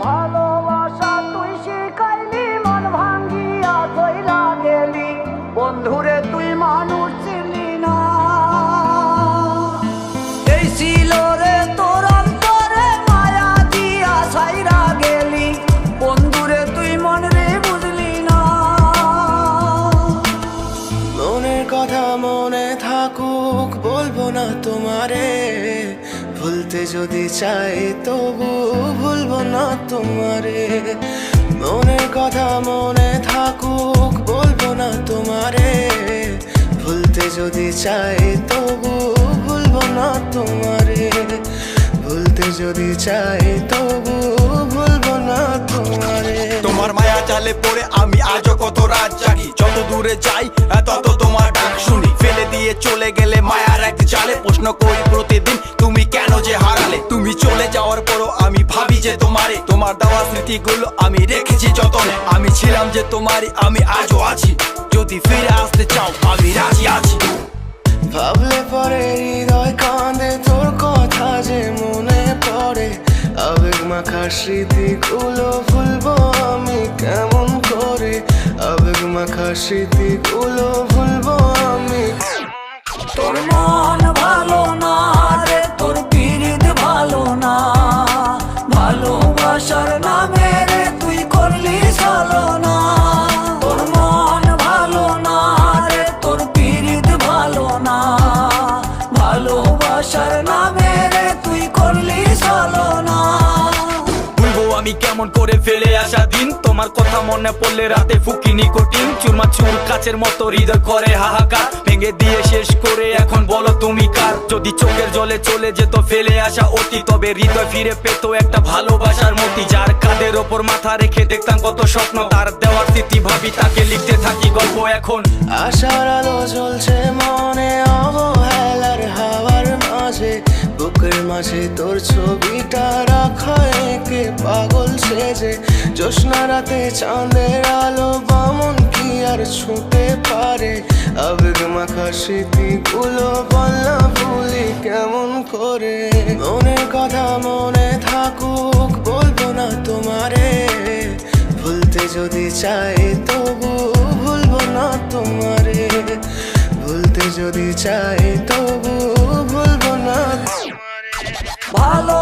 ভালোবাসা তুই শিখাইলি, মন ভাঙ্গিয়া চইলা গেলি, বন্ধুরে তুই মানুষ ছিলি না। এই ছিল রে তোর অন্তরে মায়া দিয়া ছাইরা গেলি, বন্ধুরে তুই মন রে বুঝলি না। মনের কথা মনে থাকুক বলবো না তোমারে, ভুলতে যদি চাই তবু ভুলবো না তোমারে। মনের কথা মনে থাকুক বলবো না তোমারে, ভুলতে যদি চাই তবু ভুলবো না তোমারে। ভুলতে যদি চাই তবু ভুলবো না তোমারে। তোমার মায়া জালে পড়ে আমি আজও কত রাত জাগি, যত দূরে যাই তত তোমার ডাক শুনি। ফেলে দিয়ে চলে গেলে মায়ার এক জালে, প্রশ্ন করি প্রতিদিন তুমি কেন যে হারালে। তুমি চলে যাওয়ার পরও আমি ভাবি যে তোমারে, তোমার দেওয়া স্মৃতিগুলো আমি রেখেছি যতনে। আমি ছিলাম যে তোমারই, আমি আজও আছি, যদি ফিরে আসতে চাও আমি রাজি আছি। ভাবলে পরে হৃদয় কাঁদে, তোর কথা যে মনে পড়ে। আবেগ মাখা স্মৃতিগুলো ভুলবো আমি কেমন করে, আবেগ মাখা স্মৃতিগুলো ভুলবো আমি। তোর মন ভালো না রে, তোর পীড়িত ভালো না, ভালোবাসার নামে রে তুই করলি ছলনা। তোর মন ভালো না রে, তোর পীড়িত ভালো না, ভালোবাসার নামে রে তুই করলি ছলনা। ভুলবো আমি কেমন করে ফেলে আসা দিন, তোমার কথা মনে পড়লে রাতে ফুকি নিকোটিন। চুরমাচুর কাচের মতো হৃদয় করে হাহাকার, ভেঙে দিয়ে শেষ করে এখন বলো তুমি কার। যদি চোখের জলে চলে যেত ফেলে আসা অতি, তবে হৃদয় ফিরে পেত একটা ভালোবাসার মতি। যার কাঁধের ওপর মাথা রেখে দেখতাম কত স্বপ্ন, তার দেওয়ার স্মৃতি ভাবি তাকে লিখতে থাকি গল্প এখন। আশার আলো জ্বলছে মনে অবহেলার হাওয়ার মাঝে, বুকের মাঝে তোর ছবিটা রাখা একে পাগল সেজে। জ্যোৎস্না রাতে চাঁদের আলো বামন কি আর ছুঁতে পারে, আবেগ মাখা স্মৃতিগুলো বলনা ভুলি কেমন করে। মনের কথা মনে থাকুক বলবো না তোমারে, ভুলতে যদি চাই তবু ভুলবো না তোমারে। ভুলতে যদি চাই তবু ভুলবো না তোমারে। ভালো